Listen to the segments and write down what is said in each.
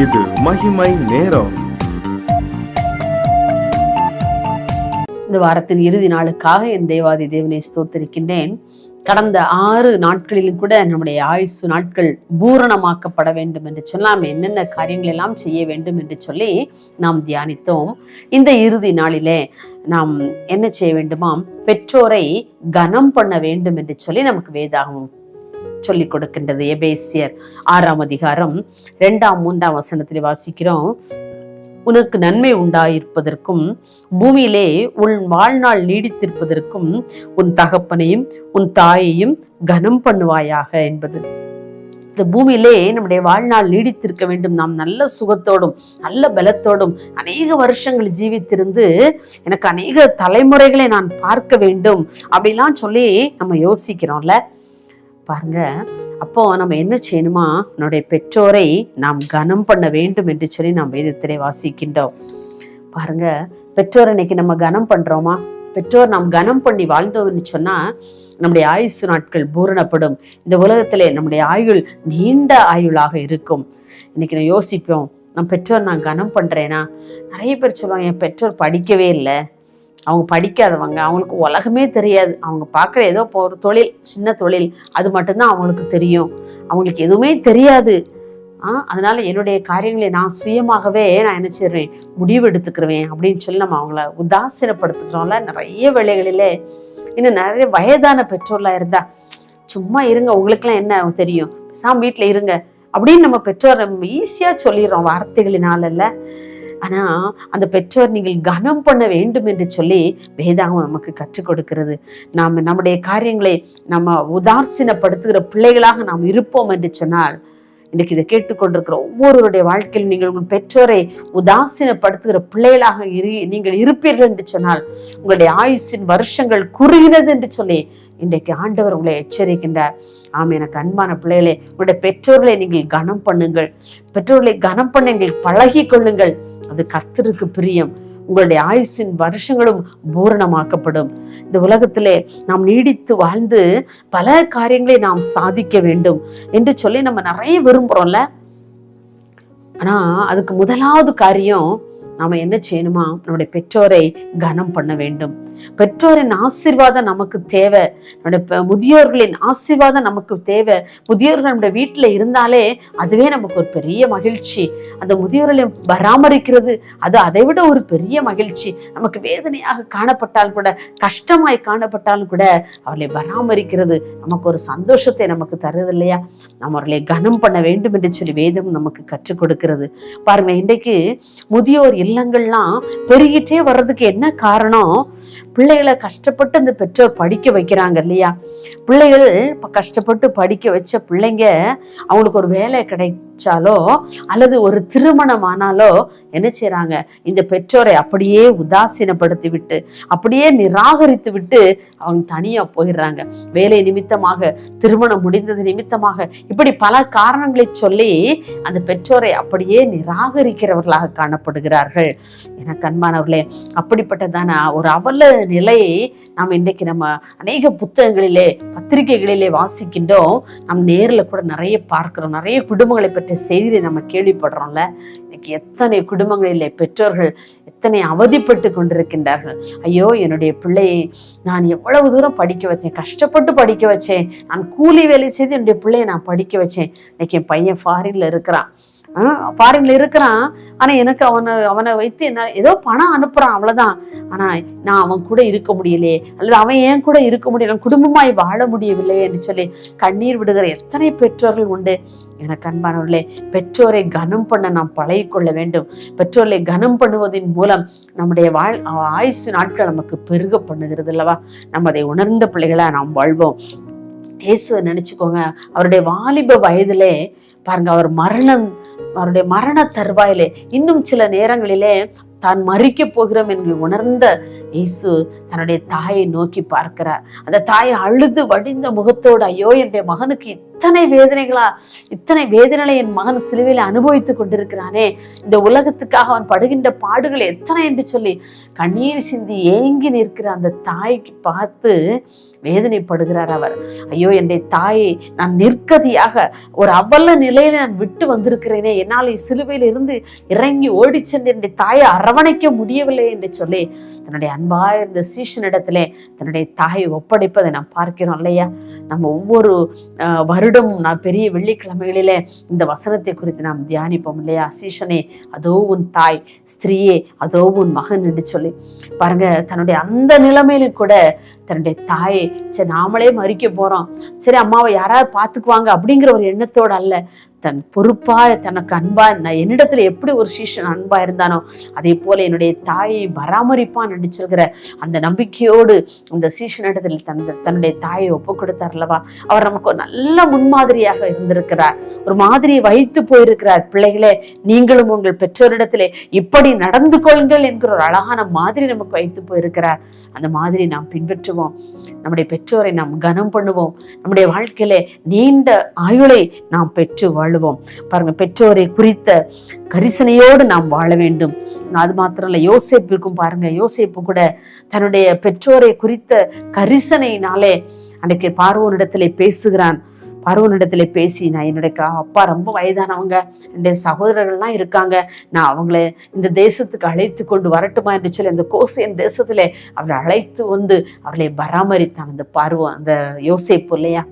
இது மகிமை நேரம். இந்த வாரத்தின் இறுதி நாளுக்காக என் தேவாதி தேவனை ஸ்தோத்திரிக்கின்றேன். கடந்த 6 நாட்களிலும் கூட நம்முடைய ஆயுசு நாட்கள் பூரணமாக்கப்பட வேண்டும் என்று சொல்லி நாம் என்னென்ன காரியங்கள் எல்லாம் செய்ய வேண்டும் என்று சொல்லி நாம் தியானித்தோம். இந்த இறுதி நாளிலே நாம் என்ன செய்ய வேண்டுமாம்? பெற்றோரை கனம் பண்ண வேண்டும் என்று சொல்லி நமக்கு வேதாகமம் சொல்லிக் கொடுக்கின்றது. எபேசியர் 6ஆம் அதிகாரம் 2ஆம் 3ஆம் வசனத்தில் வாசிக்கிறோம். உனக்கு நன்மை உண்டாயிருப்பதற்கும் பூமியிலே உன் வாழ்நாள் நீடித்திருப்பதற்கும் உன் தகப்பனையும் உன் தாயையும் கனம் பண்ணுவாயாக என்பது. இந்த பூமியிலே நம்முடைய வாழ்நாள் நீடித்திருக்க வேண்டும். நாம் நல்ல சுகத்தோடும் நல்ல பலத்தோடும் அநேக வருஷங்கள் ஜீவித்திருந்து எனக்கு அநேக தலைமுறைகளை நான் பார்க்க வேண்டும் அப்படிலாம் சொல்லி நம்ம யோசிக்கிறோம்ல. பாருங்க, அப்போ நம்ம என்ன செய்யணுமா? நம்முடைய பெற்றோரை நாம் கனம் பண்ண வேண்டும் என்று சொல்லி நாம் வேதத்திலே வாசிக்கின்றோம். பாருங்க, பெற்றோர் இன்னைக்கு நம்ம கனம் பண்றோமா? பெற்றோர் நாம் கனம் பண்ணி வாழ்ந்தோம்னு சொன்னா நம்முடைய ஆயுசு நாட்கள் பூரணப்படும். இந்த உலகத்திலே நம்முடைய ஆயுள் நீண்ட ஆயுளாக இருக்கும். இன்னைக்கு நான் யோசிப்போம், நம் பெற்றோர் நான் கனம் பண்றேனா? நிறைய பேர் சொல்லுவாங்க, என் பெற்றோர் படிக்கவே இல்லை, அவங்க படிக்காதவங்க, அவங்களுக்கு உலகமே தெரியாது, அவங்க பார்க்குற ஏதோ ஒரு தொழில், சின்ன தொழில், அது மட்டும்தான் அவங்களுக்கு தெரியும், அவங்களுக்கு எதுவுமே தெரியாது. அதனால என்னுடைய காரியங்களை நான் சுயமாகவே நான் என்ன செய்வேன், முடிவு எடுத்துக்கிறேன் அப்படின்னு சொல்லி நம்ம அவங்கள உதாசீனப்படுத்துக்கிறோம்ல. நிறைய வேளைகளிலே இன்னும் நிறைய வயதான பெற்றோர்லாம் இருந்தா, சும்மா இருங்க, உங்களுக்குலாம் என்ன தெரியும், வீட்டில் இருங்க அப்படின்னு நம்ம பெற்றோர் ஈஸியாக சொல்லிடுறோம் வார்த்தைகளினால. ஆனா அந்த பெற்றோர் நீங்கள் கனம் பண்ண வேண்டும் என்று சொல்லி வேதாகம் நமக்கு கற்றுக் கொடுக்கிறது. நாம் நம்முடைய காரியங்களை நம்ம உதாசீனப்படுத்துகிற பிள்ளைகளாக நாம் இருப்போம் என்று சொன்னால், இன்றைக்கு இதை கேட்டுக்கொண்டிருக்கிற ஒவ்வொருவருடைய வாழ்க்கையிலும் நீங்கள் உங்கள் பெற்றோரை உதாசீனப்படுத்துகிற பிள்ளைகளாக நீங்கள் இருப்பீர்கள் என்று சொன்னால், உங்களுடைய ஆயுசின் வருஷங்கள் குறுகினது என்று சொல்லி இன்றைக்கு ஆண்டவர் உங்களை எச்சரிக்கின்றார். எனக்கு அன்பான பிள்ளைகளே, உங்களுடைய பெற்றோர்களை நீங்கள் கனம் பண்ணுங்கள். பெற்றோர்களை கனம் பண்ண நீங்கள் பழகி கொள்ளுங்கள். அது கர்த்தருக்கு பிரியம். உங்களுடைய ஆயுசின் வருஷங்களும் பூரணமாக்கப்படும். இந்த உலகத்திலே நாம் நீடித்து வாழ்ந்து பல காரியங்களை நாம் சாதிக்க வேண்டும் என்று சொல்லி நம்ம நிறைய விரும்புறோம்ல. ஆனா அதுக்கு முதலாவது காரியம் நாம என்ன செய்யணுமா? நம்முடைய பெற்றோரை கனம் பண்ண வேண்டும். பெற்றோரின் ஆசீர்வாதம் நமக்கு தேவை. நம்முடைய முதியோர்களின் ஆசீர்வாதம் நமக்கு தேவை. முதியோர்கள் நம்முடைய வீட்டுல இருந்தாலே அதுவே நமக்கு ஒரு பெரிய மகிழ்ச்சி. அந்த முதியோர்களை பராமரிக்கிறது அது அதை விட ஒரு பெரிய மகிழ்ச்சி. நமக்கு வேதனையாக காணப்பட்டாலும் கூட, கஷ்டமாய் காணப்பட்டாலும் கூட அவர்களை பராமரிக்கிறது நமக்கு ஒரு சந்தோஷத்தை நமக்கு தருது இல்லையா? நம்ம அவர்களை கனம் பண்ண வேண்டும் என்று சொல்லி வேதம் நமக்கு கற்றுக் கொடுக்கிறது. பாருங்க, இன்றைக்கு முதியோர் இல்லங்கள்லாம் பெருகிட்டே வர்றதுக்கு என்ன காரணம்? பிள்ளைகளை கஷ்டப்பட்டு அந்த பெற்றோர் படிக்க வைக்கிறாங்க இல்லையா? பிள்ளைகள் கஷ்டப்பட்டு படிக்க வச்ச பிள்ளைங்க அவங்களுக்கு ஒரு வேலை கிடைச்சாலோ அல்லது ஒரு திருமணம் ஆனாலோ என்ன செய்யறாங்க? இந்த பெற்றோரை அப்படியே உதாசீனப்படுத்தி விட்டு, அப்படியே நிராகரித்து விட்டு அவங்க தனியா போயிடுறாங்க. வேலை நிமித்தமாக, திருமணம் முடிந்தது நிமித்தமாக, இப்படி பல காரணங்களை சொல்லி அந்த பெற்றோரை அப்படியே நிராகரிக்கிறவர்களாக காணப்படுகிறார்கள். எனக்கு அன்பானவர்களே, அப்படிப்பட்டதான ஒரு அவல நிலையை நாம் இன்றைக்கு நம்ம அநேக புத்தகங்களிலே, பத்திரிகைகளிலே வாசிக்கின்றோம். நம் நேரில் கூட நிறைய பார்க்கிறோம். நிறைய குடும்பங்களை பற்றிய செய்தியை நம்ம கேள்விப்படுறோம்ல. இன்னைக்கு எத்தனை குடும்பங்களிலே பெற்றோர்கள் எத்தனை அவதிப்பட்டு கொண்டிருக்கின்றார்கள். ஐயோ, என்னுடைய பிள்ளையை நான் எவ்வளவு தூரம் படிக்க வச்சேன், கஷ்டப்பட்டு படிக்க வச்சேன், நான் கூலி வேலை செய்து என்னுடைய பிள்ளையை நான் படிக்க வச்சேன். இன்னைக்கு என் பையன் ஃபாரின்ல இருக்கிறான், ஆனா எனக்கு அவனை வைத்து என்ன ஏதோ பணம் அனுப்புறான், அவ்வளவுதான். ஆனா நான் அவன் கூட இருக்க முடியலையே, அல்லது அவன் ஏன் கூட இருக்க முடியல, குடும்பமாய் வாழ முடியவில்லையே என்று சொல்லி கண்ணீர் விடுகிற எத்தனை பெற்றோர்கள் உண்டு. எனக்கு அன்பானவர்களே, பெற்றோரை கனம் பண்ண நாம் பழகிக்கொள்ள வேண்டும். பெற்றோரை கனம் பண்ணுவதன் மூலம் நம்முடைய ஆயுசு நாட்கள் நமக்கு பெருக பண்ணுகிறது அல்லவா? நம்ம அதை உணர்ந்த பிள்ளைகளா நாம் வாழ்வோம். இயேசுவை நினைச்சுக்கோங்க, அவருடைய வாலிப வயதிலே பாருங்க, அவருடைய மரண தருவாயிலே இன்னும் சில நேரங்களிலே தான் மறிக்க போகிறோம் என்று உணர்ந்த இயேசு தன்னுடைய தாயை நோக்கி பார்க்கிறார். அந்த தாயை அழுது வடிந்த முகத்தோடு, ஐயோ, என்னுடைய மகனுக்கு இத்தனை வேதனைகளை என் மகன் சிலுவையில் அனுபவித்துக் கொண்டிருக்கிறானே, இந்த உலகத்துக்காக அவன் படுகின்ற பாடுகள் எத்தனை என்று சொல்லி கண்ணீர் சிந்தி ஏங்கி நிற்கிற அந்த தாய்க்கு பார்த்து வேதனைப்படுகிறார் அவர். ஐயோ, என்னுடைய தாயை நான் நிற்கதியாக ஒரு அவல நிலையில நான் விட்டு வந்திருக்கிறேனே, என்னால் சிலுவையில் இருந்து இறங்கி ஓடி சென்று என்னுடைய தாயை அரவணைக்க முடியவில்லை என்று சொல்லி தன்னுடைய அன்பாய் இருந்த சீஷனிடத்திலே தன்னுடைய தாயை ஒப்படைப்பதை நாம் பார்க்கிறோம் இல்லையா? நம்ம ஒவ்வொரு வருடமும் நான் பெரிய வெள்ளிக்கிழமைகளிலே இந்த வசனத்தை குறித்து நாம் தியானிப்போம் இல்லையா? சீஷனே அதோ உன் தாய், ஸ்திரீயே அதோ உன் மகன் என்று சொல்லி பாருங்க. தன்னுடைய அந்த நிலைமையிலும் கூட தன்னுடைய தாயை, சரி நாமளே மறிக்க போறோம், சரி அம்மாவை யாராவது பார்த்துக்குவாங்க அப்படிங்கிற ஒரு எண்ணத்தோடு அல்ல, தன் பொறுப்பா தனக்கு அன்பா, நான் என்னிடத்துல எப்படி ஒரு சீஷன் அன்பா இருந்தானோ அதே போல என்னுடைய தாயை பராமரிப்பான் என்று சொல்கிற அந்த நம்பிக்கையோடு அந்த சீஷனிடத்தில் தன்னுடைய தாயை ஒப்பு கொடுத்தார் அல்லவா? அவர் நமக்கு ஒரு நல்ல முன்மாதிரியாக இருந்திருக்கிறார், ஒரு மாதிரியை வைத்து போயிருக்கிறார். பிள்ளைகளே, நீங்களும் உங்கள் பெற்றோரிடத்திலே இப்படி நடந்து கொள்ளுங்கள் என்கிற ஒரு அழகான மாதிரி நமக்கு வைத்து போயிருக்கிறார். அந்த மாதிரி நாம் பின்பற்றுவோம், நம்முடைய பெற்றோரை நாம் கனம் பண்ணுவோம், நம்முடைய வாழ்க்கையிலே நீண்ட ஆயுளை நாம் பெற்று வாழுவோம். பாருங்க, பெற்றோரை குறித்த கரிசனையோடு நாம் வாழ வேண்டும். அது மாத்திரம் இல்ல, யோசேப்புக்கும் பாருங்க, யோசேப்பு கூட தன்னுடைய பெற்றோரை குறித்த கரிசனையினாலே அன்றைக்கு பார்வோனிடத்திலே பேசுகிறான். பார்வோனிடத்துல பேசி, நான் என்னுடைய அப்பா ரொம்ப வயதானவங்க, என்னுடைய சகோதரர்கள்லாம் இருக்காங்க, நான் அவங்கள இந்த தேசத்துக்கு அழைத்து கொண்டு வரட்டுமா என்று சொல்லி அந்த கோசேன் தேசத்திலே அவரை அழைத்து வந்து அவர்களை பராமரித்தான் அந்த அந்த யோசேப்பு இல்லையா?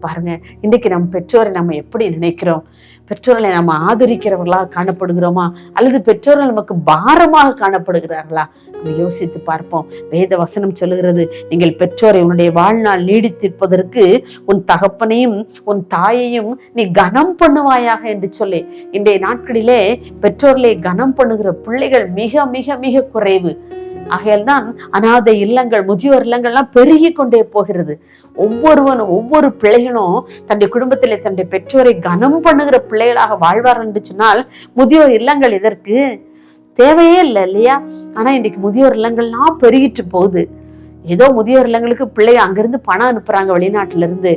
பாருங்க, இன்றைக்கு நம்ம பெற்றோரை நம்ம எப்படி நினைக்கிறோம்? பெற்றோர்களை நம்ம ஆதரிக்கிறவர்களாக காணப்படுகிறோமா, அல்லது பெற்றோர்கள் நமக்கு பாரமாக காணப்படுகிறார்களா? நம்ம யோசித்து பார்ப்போம். வேத வசனம் சொல்லுகிறது, நீங்கள் பெற்றோரை உன்னுடைய வாழ்நாள் நீடித்திருப்பதற்கு உன் தகப்பனையும் உன் தாயையும் நீ கனம் பண்ணுவாயாக என்று சொல்லி. இன்றைய நாட்களிலே பெற்றோர்களை கனம் பண்ணுகிற பிள்ளைகள் மிக மிக மிக குறைவு. ஆகையால் தான் அநாதை இல்லங்கள், முதியோர் இல்லங்கள்லாம் பெருகி கொண்டே போகிறது. ஒவ்வொரு பிள்ளைகளும் தன்னுடைய குடும்பத்திலே தன்னுடைய பெற்றோரை கனம் பண்ணுகிற பிள்ளைகளாக வாழ்வார் என்று சொன்னால் முதியோர் இல்லங்கள் இதற்கு தேவையே இல்லை இல்லையா? ஆனா இன்றைக்கு முதியோர் இல்லங்கள்லாம் பெருகிட்டு போகுது. ஏதோ முதியோர் இல்லங்களுக்கு பிள்ளைங்க அங்கிருந்து பணம் அனுப்புறாங்க வெளிநாட்டுல இருந்து,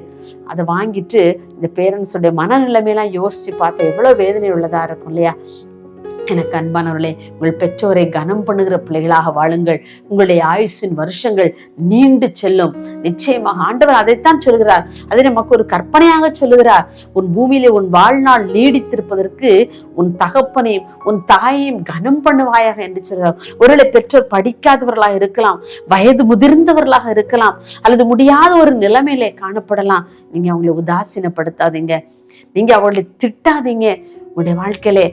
அதை வாங்கிட்டு இந்த பேரண்ட்ஸுடைய மனநிலைமையெல்லாம் யோசிச்சு பார்த்தா எவ்வளவு வேதனை உள்ளதா இருக்கும் இல்லையா? எனக்கு அன்பானவர்களே, உங்கள் பெற்றோரை கனம் பண்ணுகிற பிள்ளைகளாக வாழுங்கள். உங்களுடைய ஆயுசின் வருஷங்கள் நீண்டு செல்லும். நிச்சயமாக ஆண்டவர் அதைத்தான் சொல்கிறார். அதை நமக்கு ஒரு கற்பனையாக சொல்லுகிறார். உன் பூமியிலே உன் வாழ்நாள் நீடித்திருப்பதற்கு உன் தகப்பனையும் உன் தாயையும் கனம் பண்ணுவாயாக என்று சொல்கிறார். ஒருவேளை பெற்றோர் படிக்காதவர்களாக இருக்கலாம், வயது முதிர்ந்தவர்களாக இருக்கலாம், அல்லது முடியாத ஒரு நிலைமையிலே காணப்படலாம். நீங்க அவங்களை உதாசீனப்படுத்தாதீங்க, நீங்க அவர்களை திட்டாதீங்க. உங்களுடைய வாழ்க்கையிலே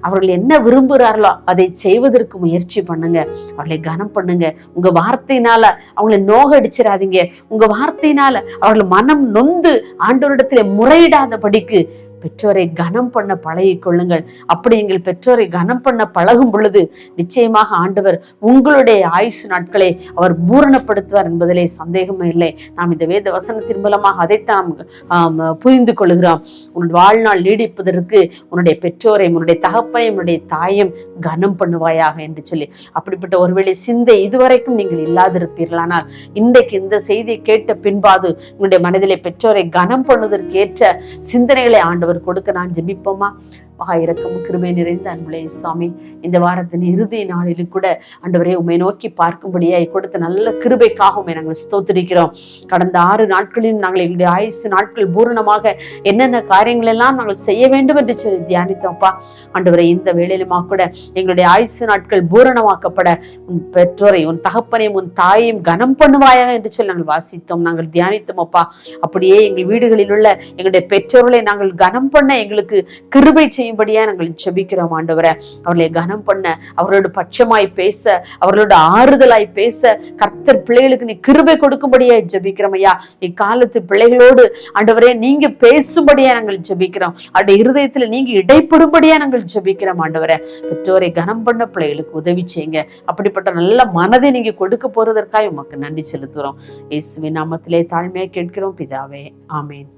அவர்கள் என்ன விரும்புகிறார்களோ அதை செய்வதற்கு முயற்சி பண்ணுங்க. அவர்களை கனம் பண்ணுங்க. உங்க வார்த்தையினால அவங்களை நோகடிச்சிடாதீங்க. உங்க வார்த்தையினால அவர்கள் மனம் நொந்து ஆண்டவரிடத்திலே முறையிடாதபடிக்கு பெற்றோரை கனம் பண்ண பழகி கொள்ளுங்கள். அப்படி எங்கள் பெற்றோரை கனம் பண்ண பழகும் பொழுது நிச்சயமாக ஆண்டவர் உங்களுடைய ஆயுசு நாட்களை அவர் பூரணப்படுத்துவார் என்பதிலே சந்தேகமே இல்லை. நாம் இந்த வேத வசனத்தின் மூலமாக அதைத்தான் புரிந்து கொள்கிறோம். உன்னுடைய வாழ்நாள் நீடிப்பதற்கு உன்னுடைய பெற்றோரை, உன்னுடைய தகப்பனை, உன்னுடைய தாயும் கனம் பண்ணுவாயாக என்று சொல்லி. அப்படிப்பட்ட ஒருவேளை சிந்தை இதுவரைக்கும் நீங்கள் இல்லாதிருப்பீர்களானால் இன்றைக்கு இந்த செய்தியை கேட்ட பின்பாது உங்களுடைய மனதிலே பெற்றோரை கனம் பண்ணுவதற்கு ஏற்ற சிந்தனைகளை ஆண்டவர் கொடுக்க நான் ஜெபிப்போமா? இரக்கமும் கிருபை நிறைந்த அன்புலே சுவாமி, இந்த வாரத்தின் இறுதி நாளிலும் கூட ஆண்டவரே உம்மை நோக்கி பார்க்கும்படியாய் கொடுத்த நல்ல கிருபைக்காக உம்மை நாங்கள் ஸ்தோத்திரிக்கிறோம். கடந்த 6 நாட்களிலும் நாங்கள் எங்களுடைய ஆயுசு நாட்கள் பூரணமாக என்னென்ன காரியங்கள் எல்லாம் நாங்கள் செய்ய வேண்டும் என்று சொல்லி தியானித்தோம்ப்பா. ஆண்டவரே, இந்த வேளையிலுமா கூட எங்களுடைய ஆயுசு நாட்கள் பூரணமாக்கப்பட உன் பெற்றோரை, உன் தகப்பனையும் உன் தாயையும் கனம் பண்ணுவாயாக என்று சொல்லி நாங்கள் வாசித்தோம், நாங்கள் தியானித்தோம் அப்பா. அப்படியே எங்கள் வீடுகளில் உள்ள எங்களுடைய பெற்றோர்களை நாங்கள் கனம் பண்ண எங்களுக்கு கிருபை செய்யும்படியா நாங்கள் ஜெபிக்கிறோம் ஆண்டவரே. அவர்களை கனம் பண்ண, அவர்களோட பட்சமாய் பேச, அவர்களோட ஆறுதலாய் பேச கர்த்தர் பிள்ளைகளுக்கு நீ கிருபை கொடுக்கும்படியா ஜெபிக்கிறோம் ஐயா. இக்காலத்து பிள்ளைகளோடு ஆண்டவரே நீங்க பேசும்படியா நாங்கள் ஜெபிக்கிறோம். அவருடைய இருதயத்துல நீங்க இடைப்படும்படியா நாங்கள் ஜெபிக்கிறோம் ஆண்டவரே. பெற்றோரை கனம் பண்ண பிள்ளைகளுக்கு உதவி செய்யுங்க. அப்படிப்பட்ட நல்ல மனதை நீங்க கொடுக்க போறதற்காக உமக்கு நன்றி செலுத்துறோம். இயேசுவின் நாமத்திலே தாழ்மையா கேட்கிறோம் பிதாவே, ஆமேன்.